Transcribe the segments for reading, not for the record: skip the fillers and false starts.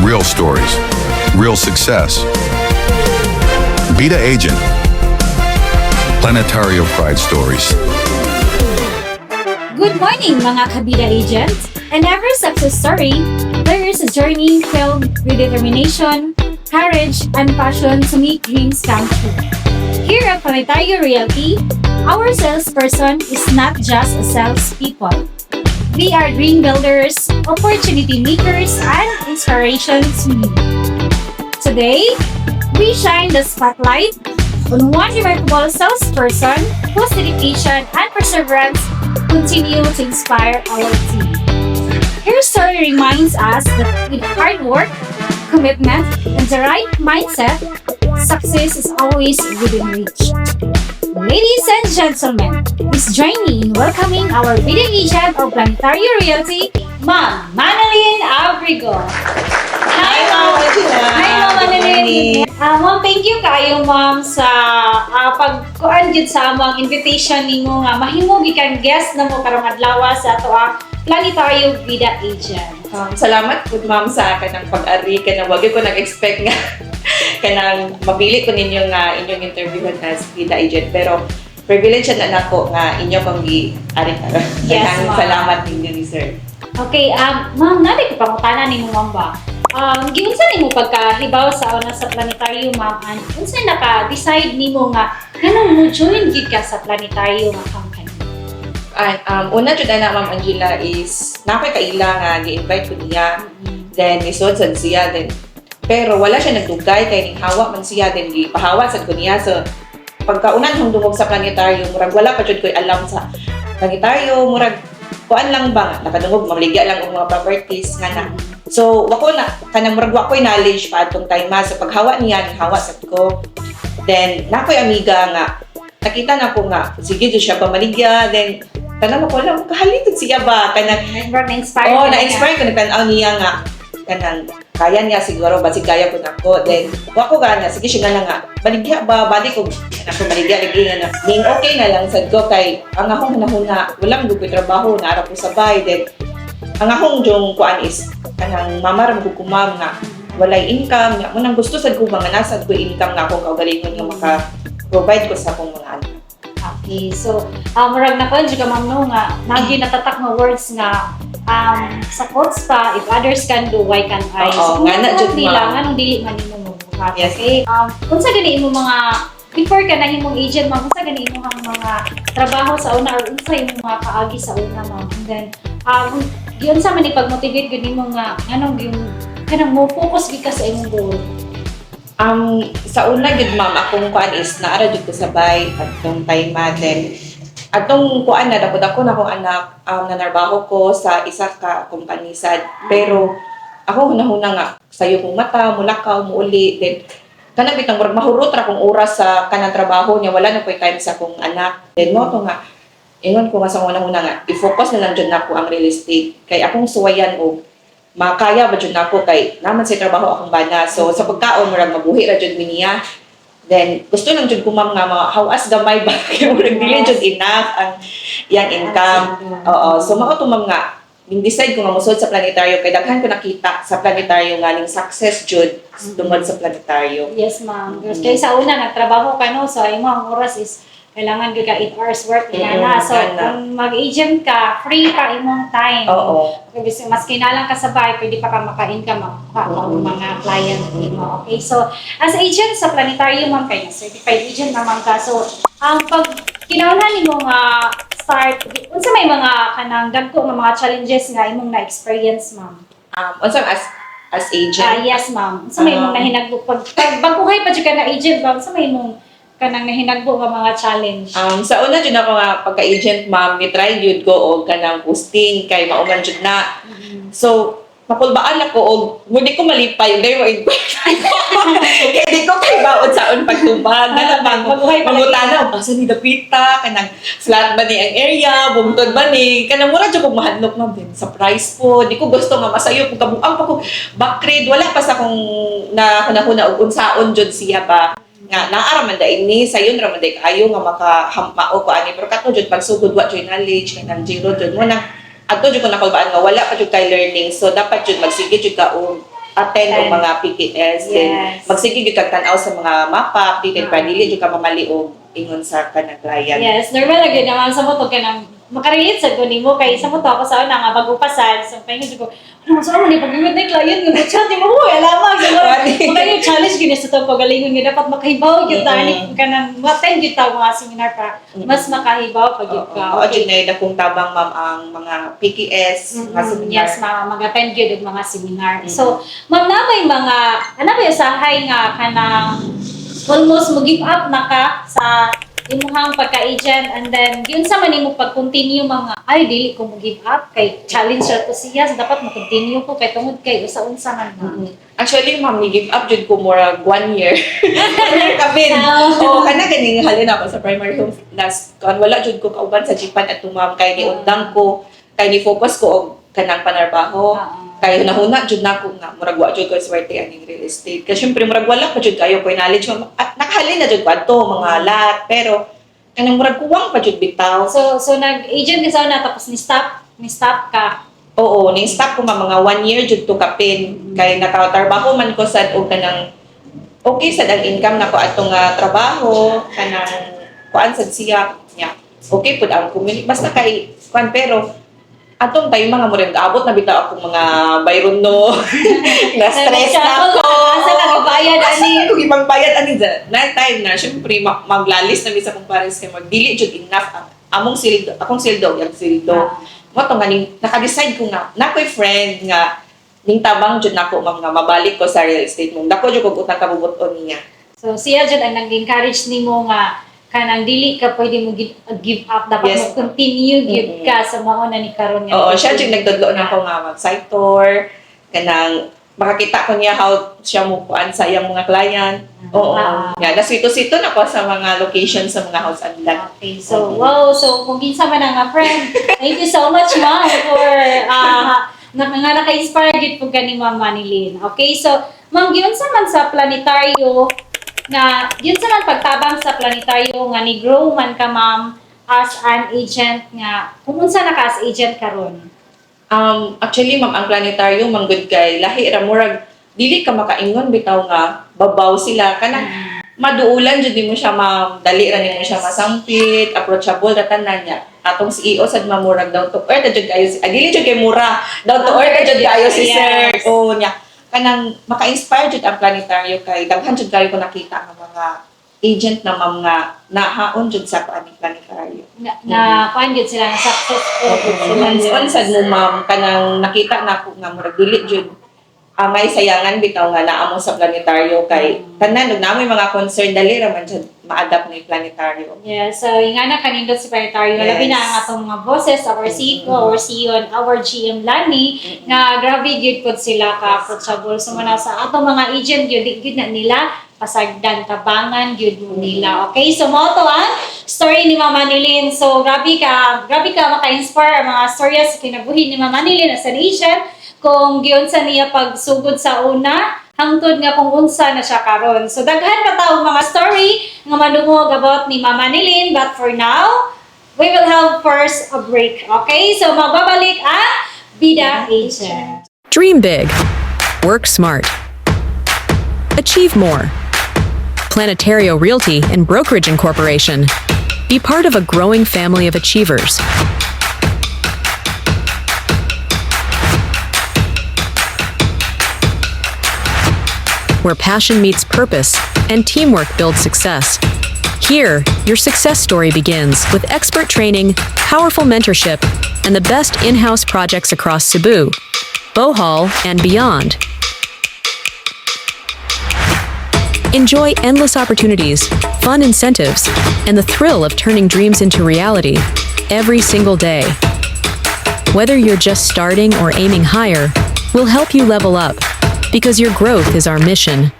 Real stories, real success. Beta Agent. Planetario Pride Stories. Good morning mga kabida agents! In every success story, there is a journey filled with determination, courage, and passion to make dreams come true. Here at Planetario Realty, our salesperson is not just a salespeople. We are dream builders, opportunity makers, and inspirations to you. Today, we shine the spotlight on one remarkable salesperson whose dedication and perseverance continue to inspire our team. Her story reminds us that with hard work, commitment, and the right mindset, success is always within reach. Ladies and gentlemen, please join me in welcoming our video agent of Planetario Realty, Ma'am Manalyn Abrigo. Hi, Ma'am! Hi, Ma'am Manalyn! Ma'am, thank you kayo, Ma'am, sa pagkuan jud sa among invitation nimo nga mahimo gikan guest na mo karong adlaw sa ato ang Planetario Vida Agent. Salamat po, ma'am, sa kanang pag-ari. Kanang wag ko nag-expect nga kanang mabili ko ninyo nga inyong interviewan as Vida Agent. Pero privilege na nako nga inyo kong gi-ari karon. Yes, ma'am. Salamat ninyo ni sir. Okay, Ma'am, nabi ko pangutana nimo, Ma'am ba? Giunsa nimo pagkahibaw sa una sa Planetario, Ma'am, and unsa naka-decide nimo nga kanang mo join gid ka sa Planetario nga company? Una jud na ma'am Angela is nakoy kaila nga gi-invite ko niya. Then isod sad siya then pero wala siya nagdugay kay ning hawa man siya then gipahawa sad ko niya. So pagkaunan hong dungog sa Planetario, murag wala pa jud koy alam sa Planetario, murag kuan lang ba nakadungog maligya lang og mga properties nga na. So wako na kanang murag wa koy knowledge pa atong time sa paghawa niya, hawa sad ko. Then nakoy amiga nga nakita na ko nga sige jud siya pamaligya then tanang ko lang kahalitod siya ba kanang Na-inspire na-inspire ko nagtanaw niya nga kanang kaya niya siguro basig kaya ko nako then wako gana sige siya nga baligya ba balik ko ako baligya lagi nga ning okay na lang sad ko kay ang akong hunahuna walang dugoy trabaho na ara ko sabay then ang akong jong kuan is kanang mamaram ko kumam nga walay income nga mo nang gusto sad ko mga nasad ko income nga akong kaugalingon nga maka provide ko sa akong mga anak. Okay, so murag na ko ka, Ma'am, no, nga nagi natatak nga words nga sa quotes pa, if others can do, why can't I? Oo, So, nga na jud, nila, Ma'am. nga nung dili man nimo mabuhat. Yes. Okay, unsa gani imo mga before ka na himong agent, Ma'am, unsa gani imo mga trabaho sa una or unsa imong mga kaagi sa una, Ma'am? And then yun sa man ipag-motivate gud nimo nga anong yung kanang mo focus gid ka sa imong goal. Sa una gud ma'am, akong kuan is naara jud ko sabay atong time then atong kuan na dapat ako na akong anak nanarbaho ko sa isa ka company sad pero ako hunahuna nga sayo kong mata mulakaw muuli then kanang bitang murag mahurot ra kong oras sa kanang trabaho niya wala na koy time sa akong anak then mo to nga ingon ko nga sa una nga i-focus na lang jud nako ang real estate kay akong suwayan og makaya ba jud nako kay naman sa trabaho akong bana so sa pagkaon murag mabuhi ra jud mi niya then gusto lang jud ko ma'am nga hawas gamay ba kay murag dili jud enough ang yang income so mao to ma'am nga ning decide ko nga mosud sa Planetario kay daghan ko nakita sa Planetario nga ning success jud tungod sa Planetario. Yes, Ma'am. Kaya sa una, nagtrabaho ka, no? So, imo ang oras is kailangan ka 8 hours work na. So, kung mag-agent ka, free pa imong time. Oo. Mas kinalang ka sa bahay, pwede pa ka maka-income ang mga client mo. Okay, so, as agent sa Planetario, Ma'am, kayo, certified agent naman ka. So, pag kinaunan nimo nga start, unsa may mga kanang dagko nga mga challenges nga imong na-experience, Ma'am? Unsa as agent? Yes, Ma'am. Unsa may imong nahinagbo pag baguhay pa jud ka na agent, Ma'am, unsa may imong kanang nahinagbo nga mga challenge? Sa una jud ako nga pagka-agent ma'am, ni-try jud ko og kanang posting kay mauman jud na. So, mapulbaan ako og mudi ko malipay dai mo kay di ko kay baon saon pagtubag na bang mangutana asa ni dapita kanang flat ba ni ang area bungtod ba ni kanang mura jud ko mahadlok ma'am din sa price po di ko gusto nga masayo kung kabuang pa ko backgrade wala pa sa kung na kunahuna og unsaon jud siya ba nga naara man dai ni sayon ra man dai kayo nga makahampao ko ani pero kato jud pagsugod wa jud knowledge kanang zero jud mo na adto jud ko nakulbaan nga wala pa jud kay learning so dapat jud magsige jud ka og attend o mga PKS, then Yes. magsige gyud kag tan-aw sa mga mapa, updated pa Ah. dili gyud ka mamaliog ingon sa kanang client. Yes, normal lagi naman sa moto ka nang makarelate sa guni mo kay sa moto ako sa una nga bago pasal so pahinga ko ano sa mo ni pagimit ni client nga chat mo ko alamang siguro kaya challenge gini sa to pagalingon nga dapat makahibaw gyud tani kanang attend gyud ta mga seminar pa mas makahibaw pag gyud ka. Oo, jud na dakong tabang ma'am ang mga PKS, mga seminar. Yes, mag-attend gyud og mga seminar. So, ma'am na may mga ana ba usahay nga kanang almost mo give up na ka sa imuhang pagka-agent and then yun sa man imo pag-continue mga ay dili ko mo give up kay challenge ra to siya so dapat mo continue ko kay tungod kay usa-unsa man na. Actually, ma'am, ni-give up jud ko murag 1 year. 1 year kabin. Oo, kana ganing halin ako sa primary home last kan wala jud ko kauban sa Japan at ma'am kay ni undang ko kay ni focus ko og kanang panarbaho. Kay hunahuna jud nako nga murag wa jud ko swerte aning real estate. Kasi syempre murag wala pa jud kayo ko knowledge at nakahalin na jud ko adto mga lot pero kanang murag kuwang pa jud bitaw. So nag-agent ka sa una tapos ni stop ka. Oo, ni-stop ko mga 1 year jud to kapin kay nakatrabaho man ko sad og kanang okay sad ang income nako atong trabaho kanang kuan sad siya nya. Okay pud ang community basta kay kuan pero atong tayo mga murag gaabot na bitaw akong mga bayron no. na stress na ako. Asa ka gabayad ani? Kung ibang bayad ani na time na syempre maglalis na mi sa compares kay magdili jud enough ang among sildo akong sildo yung sildo. Mo to nga naka-decide ko nga nakoy friend nga ning tabang jud nako nga mabalik ko sa real estate mo. Dako jud ko utang kabubuton niya. So siya jud ang nag-encourage nimo nga kanang dili ka pwede mo give up dapat Yes. mo continue give ka sa mao na ni karon nga. Oo, siya jud nagtudlo na ako nga mag-site tour kanang makakita ko niya how siya mo kuan sa iyang mga client. Oo. Yeah, nasito-sito na ko sa mga locations sa mga house and lot. Okay, so wow, so kung kinsa man nga friend, thank you so much ma'am for nga naka-inspire gid pud kani Ma'am Manilyn. Okay, so ma'am giun sa man sa planetaryo na yun sa man pagtabang sa planetaryo nga ni grow man ka ma'am as an agent nga kung unsa na ka as agent karon. Actually, ma'am, ang planetarium, manggod kay lahi ra murag dili ka makaingon bitaw nga babaw sila kanang maduulan jud mo siya ma'am dali ra nimo siya masampit approachable ra tanan niya atong CEO sad mamurag down to earth jud kayo dili jud kay mura down to earth jud kayo si sir oh niya kanang maka-inspire jud ang planetarium kay daghan jud kayo ko nakita nga mga agent na ma'am nga nahaon jud sa planetarium Na kuan gyud sila na successful sila. on sad mo ma'am kanang nakita na ko nga murag dili jud angay sayangan bitaw nga naamo sa planetaryo kay tanan ug namoy mga concern dali ra man jud ma-adapt ni planetaryo. Yeah, so ingana kanindot sa planetaryo, Yes. labi na ang atong mga bosses, our CEO and our GM Lani, nga grabe gyud pod sila ka approachable. So mana sa atong mga agent gyud gyud na nila pasagdan tabangan gyud mo nila. Okay, so mo to ang story ni Ma'am Manilyn. So grabe ka maka-inspire ang mga storya sa kinabuhi ni Ma'am Manilyn as an agent kung giunsa niya pagsugod sa una hangtod nga kung unsa na siya karon. So daghan pa taong mga story nga madungog about ni Ma'am Manilyn, but for now we will have first a break. Okay? So magbabalik ang Bida Agent. Dream big. Work smart. Achieve more. Planetario Realty and Brokerage Incorporation. Be part of a growing family of achievers. Where passion meets purpose and teamwork builds success. Here, your success story begins with expert training, powerful mentorship, and the best in-house projects across Cebu, Bohol, and beyond. Enjoy endless opportunities, fun incentives, and the thrill of turning dreams into reality every single day. Whether you're just starting or aiming higher, we'll help you level up because your growth is our mission.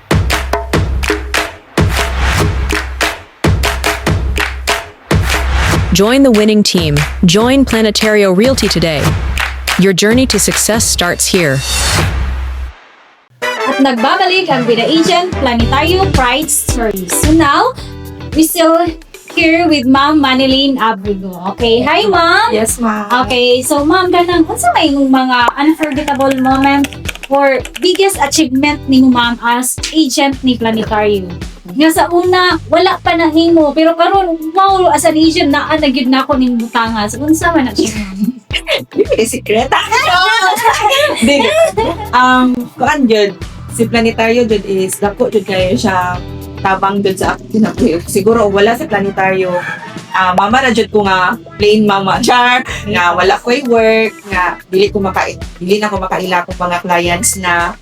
Join the winning team. Join Planetario Realty today. Your journey to success starts here. At nagbabalik ang Bida Agent Planetario Pride Stories. So now, we still here with Ma'am Manilyn Abrigo. Okay, hi Ma'am! Yes, ma'am. Okay, so Ma'am, ganang, unsa may imong mga unforgettable moment or biggest achievement ni mo ma'am as agent ni Planetario? Nga sa una, wala pa na himo, pero karon wow, as an agent na gyud na ako ning butangas. Unsa man na siya? Hindi secret. Hindi. Kuan jud si Planetario jud is dako jud kayo siya tabang jud sa ako. Siguro wala sa Planetario. Mama na jud ko nga plain mama char nga wala ko'y work nga dili na ko makaila ko mga clients na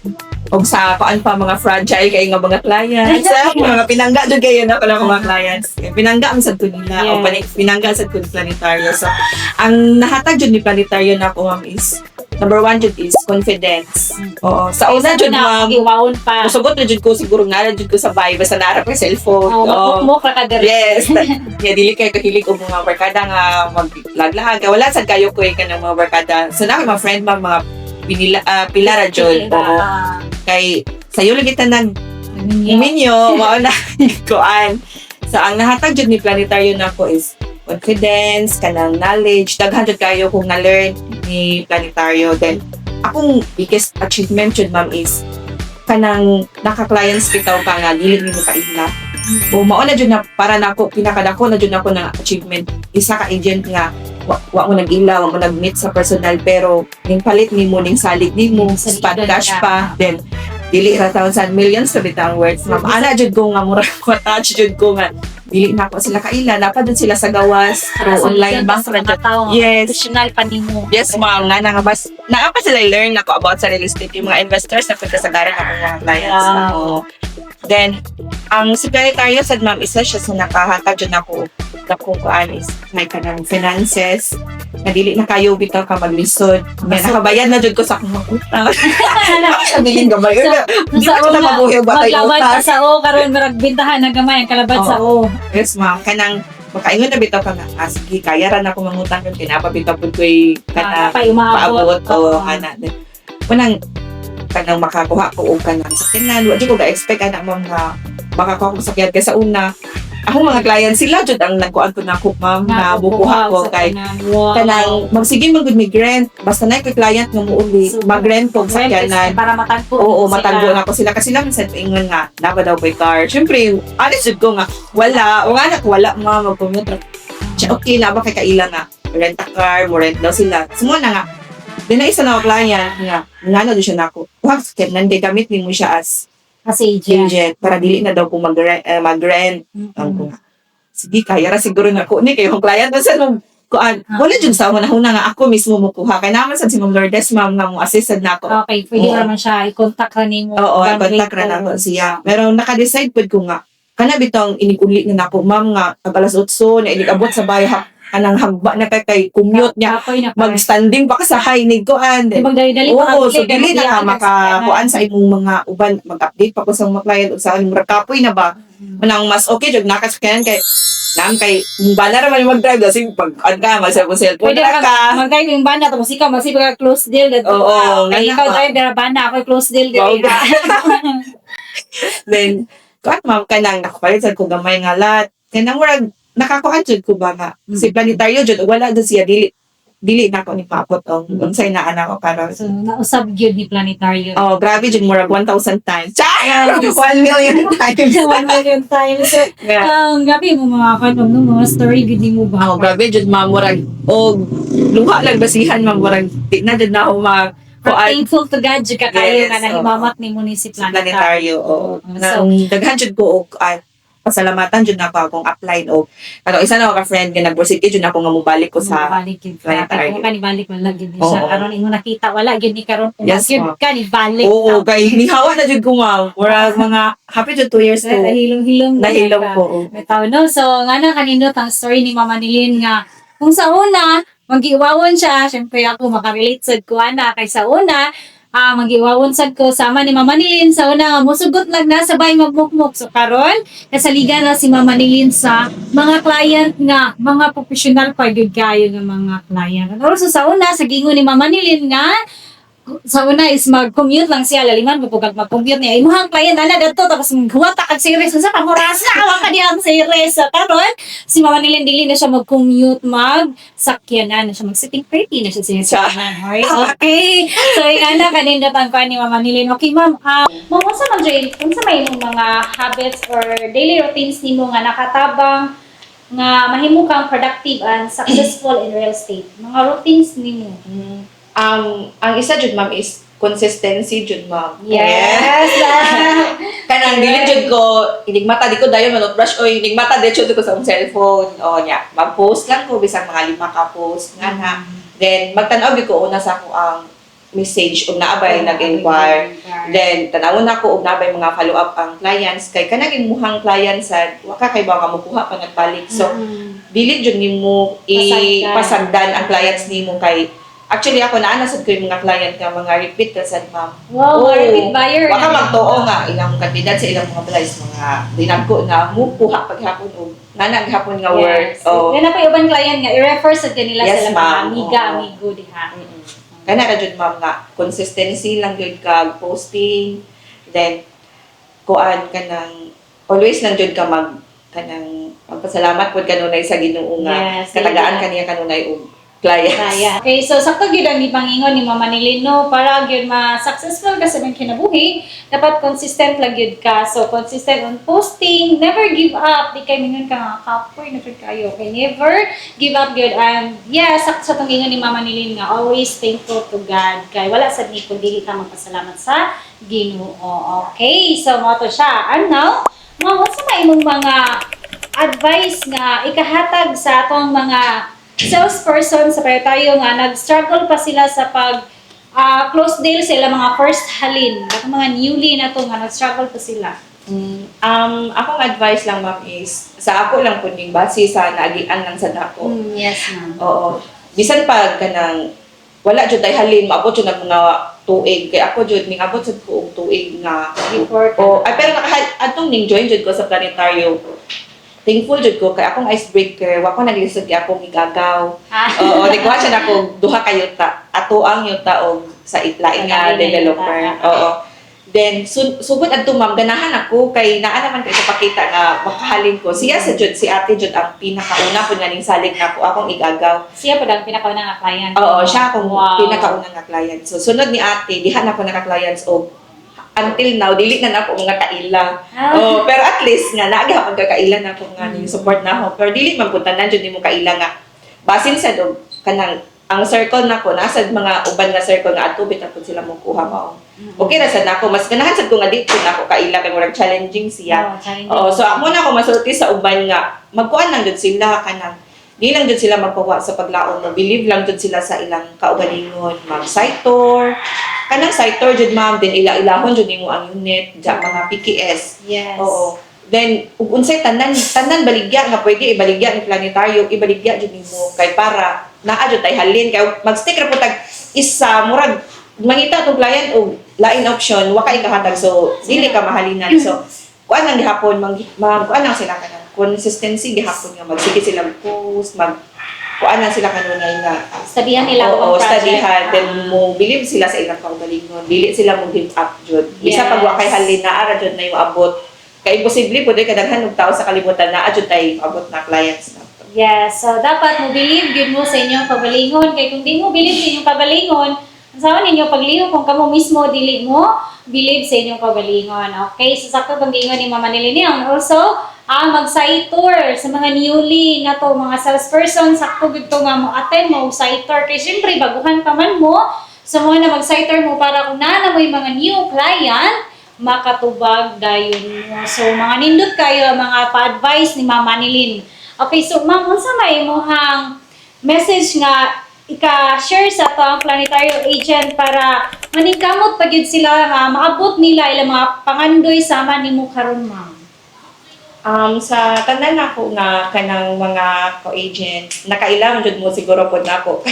og sa kuan pa mga fragile kay nga mga clients mga pinangga jud kayo na pala mga clients pinangga ang sad ko nila o pinangga sad ko ni Planetario. So ang nahatag jud ni Planetario na ko ma'am is number one jud is confidence. Oo, sa una jud ma'am Iwawon pa. musugot na jud ko siguro nga jud ko sa vibe basta naara ko cellphone. Mo ka kadiri. Yes. Kaya dili kayo kahilig og mga barkada nga maglaglag. Wala sad kayo ko kanang mga barkada. So na mga friend mga pilara jud. Oo. Kay sayo lagi tanan minyo mao na kuan. So ang nahatag jud ni Planetario nako is confidence, kanang knowledge, daghan jud kayo kung na-learn ni Planetario. Then akong biggest achievement jud ma'am is kanang naka-clients bitaw ka nga dili nimo kaila. O mao na jud na para nako pinakadako na jud nako na achievement isa ka agent nga wa mo nag-ila, wa mo nag-meet sa personal pero ning palit nimo ning salig nimo spot cash pa then dili ra thousand millions sa bitang words ma'am. Ana jud ko nga mura ko touch jud ko nga dili na ko sila kaila dapat jud sila sa gawas through online bank ra jud. Yes. Professional pa nimo. Yes, ma'am. Nga nga bas pa sila learn na ko about sa real estate yung mga investors na pagkasagaran ako mga clients. Wow. Oo. Then, ang si Planetario sad ma'am isa siya sa nakahatag jud ako na kung kuan is may kanang finances na dili na kayo bitaw ka maglisod. May nakabayad na jud ko sa akong mga utang. Nabiling gamay. Di Sa ko na una, mabuhi ba tayo maglawad ka utang. sa o, karon marag bintahan na gamay ang kalabad sa o. Yes, ma'am. Kanang makaingon na bitaw ka nga. Sige, kaya ra na ako mangutang kung kinapabitaw po ko'y kana paabot o kana. Unang kanang makakuha ko og kanang sakyanan. Wa jud ko ga-expect ana ma'am nga makakuha ko sakyan kay sa una. Ako mga client sila jud ang nagkuan ko na ko ma'am na bukuha ko kay kanang magsige man gud migrant basta na kay client nga muuli mag-rent ko sa sakyanan para matagpo. oo matagbo na ko sila kasi lang sa ingon nga dapat daw by car syempre honest jud ko nga wala o nga anak wala mag-commute okay na ba kay kaila nga rent a car mo rent daw sila sumo na nga din na isa na ako client nga ngano do siya nako wag sakyanan di gamit nimo siya as Kasi agent. agent para dili na daw ko mag-rent ang sige kaya ra siguro na ko ni kay yung client na sa mong kuan wala jud sa una nga ako mismo mo kuha kay naman sad si Ma'am Lourdes ma'am nga mo assist na ako Okay, pwede Oo. naman siya i-contact ra nimo. oo contact ra na ko siya pero naka-decide pud ko nga kana bitong inig-uli na nako ma'am nga ag alas 8 na inig-abot sa bahay kanang hagba na kay commute niya Kapoy na mag-standing pa ka sa high ni kuan Di magdali-dali oo so dili na makakuan sa imong mga uban mag-update pa ko sa mga client ug sa imong kapoy na ba manang mas okay jud nakasakyan kay kay bala ra man mag-drive kasi pag ka mag-cellphone Pwede ra ka mag-drive yung banda tapos ikaw magsipag ka close deal dito. Oo, Kay nga ikaw na. drive dira banda ako close deal Wow, dito. then kuan ma'am kanang nakapalit sad ko gamay nga lat kanang murag nakakuan jud ko ba nga si Planetario jud wala jud siya dili na ko ni papot ang unsay na anak ko karon So nausab gyud ni Planetario. oh grabe jud murag 1,000 times cha 1 million times 1 million times. So, yeah. gabi mo mga kanom no mga story gud mo ba? oh grabe jud ma'am murag og luha lang basihan ma'am murag di na jud na ako mag kuan Thankful to God jud ka kayo Yes, nga nahimamat ni mo ni si Planetario. Planetario oo So, daghan jud ko og pasalamatan jud na ako akong upline og kato isa na ako ka friend nga nagproceed jud ako nga mobalik ko sa balik yun. Planetario. Kung kanibalik wala gyud ni siya. Oo. Karon imo nakita wala gyud ni karon. Yes, Gyud ma'am. kanibalik. oo kay nihawa na jud ko ma'am murag mga happy jud 2 years ko Nahilong-hilong. nahilom ko oo. Bitaw no. So nga na kanindot ang story ni Mama Nilin nga kung sa una magiiwawon siya, syempre ako makarelate sad ko ana kay sa una magiiwawon sad ko sama ni Mama Nilin sa una musugot lang na sabay magmukmuk. So karon kasaligan na si Mama Nilin sa mga client nga mga professional pa gyud kayo nga mga client. Pero so, sa una sa gingon ni Mama Nilin nga sa una is mag-commute lang siya, laliman mo pag mag-commute niya. Imuhang client ana dito tapos huwata kag series sa pamoras na awa ka diyan series. Karon si Mama Nilin dili na siya mag-commute, sakyanan na siya mag-sitting pretty na siya sa sakyanan. Okay. So ingana kanindot ang kuan ni Mama Nilin. Okay ma'am, ma'am unsa man jay unsa may imong mga habits or daily routines nimo nga nakatabang nga mahimo kang productive and successful in real estate? Mga routines nimo. Ang isa jud ma'am is consistency jud ma'am. Yes. Kanang dili jud ko inigmata di ko dayon manot brush o inigmata di jud ko sa akong cellphone. O nya, mag-post lang ko bisag mga 5 ka post nga na. Then magtan-aw gyud ko una sa ako ang message ug naabay nag-inquire. Then tanawon ako ug naabay mga follow-up ang clients kay kanang imuhang clients sa wa ka kay ba nga mokuha pa nagbalik. So dili jud nimo ipasagdan ang clients nimo kay actually ako naanasad ko yung mga client nga mga repeat kasad ma'am. Wow, repeat buyer. Waka magtuo nga ilang kandidat sa ilang mga price mga dinagko na mukuha paghapon og nga naghapon nga work. Oh. Yan ako uban client nga i-refer sa kanila Yes, sila mga ma'am. amiga, Oo. amigo diha. Kana ra jud ma'am nga consistency lang jud kag posting then kuan kanang always lang jud ka kanang magpasalamat pud kanunay sa Ginoo nga Yes, katagaan yeah. kaniya kanunay og clients. Kaya. Okay, so sakto gyud ang ipangingon ni Mama Nilin no para gyud ma-successful ka sa imong kinabuhi, dapat consistent lang gyud ka. So consistent on posting, never give up. Di kay mingon ka nga kapoy na gyud kayo. Okay, never give up gyud. And yeah, sakto sa tong ingon ni Mama Nilin nga always thankful to God. Kay wala sad ni kung dili ka magpasalamat sa Ginoo. Okay, so mo to siya. And now, ma'am, what's sa imong mga advice nga ikahatag sa atong mga salesperson sa payo tayo nga nag-struggle pa sila sa pag close deal sila mga first halin, mga newly na to nga nag-struggle pa sila. Akong advice lang ma'am is sa ako lang kuning base sa naagian lang sa nako. Yes, ma'am. Oo. Bisan pag kanang wala jud ay halin maabot jud ng mga tuig kay ako jud ning abot jud ko og tuig nga Before ka. ay pero atong ning join jud ko sa planetaryo. Thankful jud ko kay akong icebreaker wa ko naglisod gyud akong igagaw. Oo, nagkuha siya nako duha ka yuta. Ato ang yuta og sa itlaing nga Sa developer. yuta. Oo. Then sugod adto ma'am ganahan ako kay naa naman kay pakita nga makahalin ko. Siya sa jud si ate jud ang pinakauna pud nga ning salig nako akong igagaw. Siya pa ang pinakauna nga client. Oo, siya akong Wow. pinakauna nga client. So sunod ni ate diha na ako naka-clients og until now dili na nako mga kaila. Oh, pero at least nga naagihapon ka kaila na ako nga ning support na ako. Pero dili man pud tanan jud nimo kaila nga basin sa dog kanang ang circle nako nasa mga uban nga circle nga ato bitan pud sila mo kuha mao. Okay ra sad nako mas ganahan sad ko nga dito nako kaila kay murag challenging siya. Oo, so ako na ako masulti sa uban nga magkuan lang jud sila kanang di lang jud sila magpawa sa paglaom mo. Believe lang jud sila sa ilang kaugalingon, mag-site tour. Kanang site tour jud ma'am, din ila-ilahon jud nimo ang unit, ja mga PKS. Yes. Oo. Then ug unsay tanan baligya nga pwede ibaligya ni planetaryo, ibaligya jud nimo kay para naa jud tay halin kay mag-stick ra pud tag isa murag mangita tong client og lain option, wa kay kahatag so dili ka mahalinan. So kuan lang gihapon kuan lang sila kanang consistency gihapon nga magsige sila post kuan lang sila kanunay nga Studihan nila oo, ang project. studihan then mo believe sila sa ilang kaugalingon dili sila mo give up jud bisa Yes. pag wa kay halin na ara jud na yung abot kay imposible pud kadaghan og tawo sa kalibutan na jud tay abot na clients na Yes, so dapat mo believe yun mo sa inyong pagalingon. Kaya kung di mo believe sa inyong pagalingon, saan ninyo pagliho kung kamo mismo dili mo believe sa inyong pagalingon. Okay, so sakto itong gingon ni Mama Nilin. And also, mag-site tour sa mga newly na to, mga salesperson, sakto dito nga mo attend mo site tour. Kaya syempre, baguhan pa man mo, so mo na mag-site tour mo para kung nana mo yung mga new client, makatubag dayon mo. So, mga nindot kayo, mga pa-advise ni Mama Nilin. Okay, so ma'am, unsa may imong message nga ika-share sa to ang planetaryo agent para maningkamot pag yun sila nga maabot nila ilang mga pangandoy sama nimo karon ma'am. Sa tanan nako nga kanang mga co-agent nakailang jud mo siguro pod nako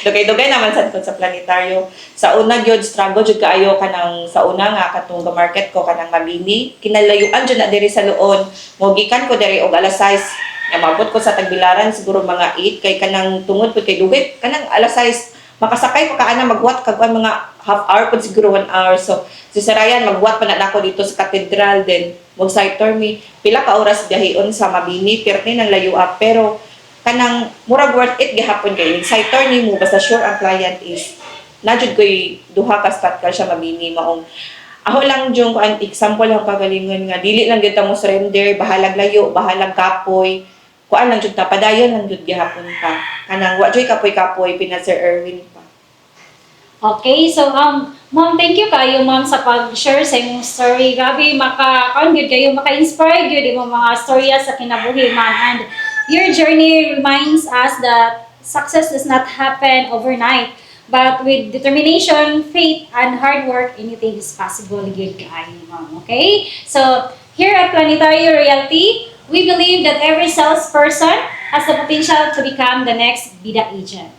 dugay-dugay naman sad sa planetaryo sa una gyud struggle jud kaayo kanang sa una nga katong market ko kanang mabini kinalayuan jud na diri sa luon mo gikan ko diri og alas 6 nga mabot ko sa Tagbilaran siguro mga 8 kay kanang tungod pud kay dugay kanang alas 6 makasakay pa kaana magwat kag mga half hour pud siguro 1 hour. So si Sarayan magwat pa na nako dito sa katedral then mag site tour mi. Pila ka oras biyaheon sa Mabini, perti nang layo up pero kanang murag worth it gihapon kay site tour nimo basta sure ang client is najud ko'y duha ka spot ka siya Mabini maong ako lang yung kuan example lang pagalingon nga dili lang gyud ta mo surrender bahalag layo bahalag kapoy kuan lang jud ta padayon lang jud gihapon ka kanang wa joy kapoy pina Sir Erwin pa. Okay, so ma'am, thank you kayo ma'am sa pag-share sa imong story. Grabe maka-kaon gyud kayo, maka-inspire gyud imong mga storya sa kinabuhi ma'am. And your journey reminds us that success does not happen overnight. But with determination, faith, and hard work, anything is possible. Good kayo, ma'am. Okay? So, here at Planetario Realty, we believe that every salesperson has the potential to become the next Bida agent.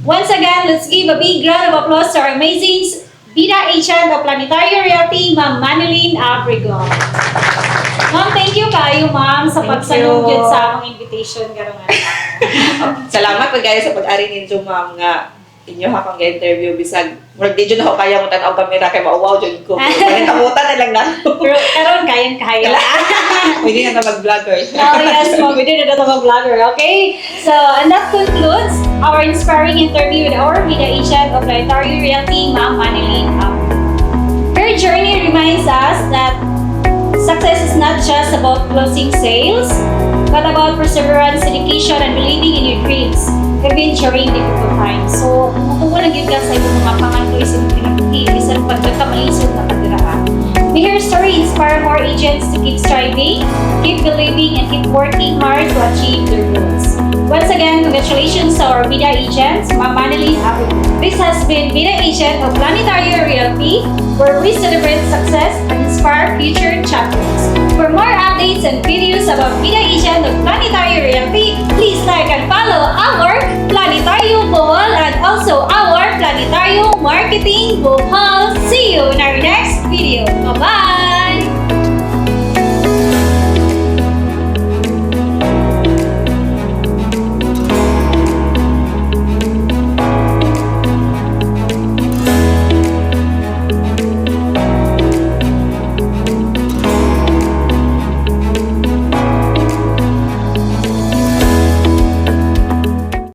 Once again, let's give a big round of applause to our amazing Bida agent of Planetario Realty, Ma'am Manilyn Abrigo. Ma'am, thank you kayo, ma'am, sa Thank pagsalugid you. sa among invitation karong Salamat pag kayo sa pag-ari ninyo ma'am nga inyo ha pang interview bisag murag di jud ako kaya mo tan-aw kamera kay mauwaw jud ko. Panitamutan na lang na. Pero karon kayang-kaya. Pwede na mag-vloggers. Oh yes, ma'am, we did another vlogger, okay? So, and that concludes our inspiring interview with our media agent of Planetario Realty, Ma'am Manilyn. Her journey reminds us that success is not just about closing sales, but about perseverance, dedication, and believing in your dreams, even during difficult times. So, makuha lang yun ka sa ibang mga pangantoy sa mga pinapuhi, bisan pagkakamalisod na kadiraan. May her story inspire more agents to keep striving, keep believing, and keep working hard to achieve their goals. Once again, congratulations to our Bida agents, Ma'am Manilyn Abrigo. This has been Bida Agent of Planetario Realty, where we celebrate success and inspire future champions. For more updates and videos about Bida Agent of Planetario Realty, please like and follow our Planetario Bohol and also our Planetario Marketing Bohol. See you in our next video. Bye-bye!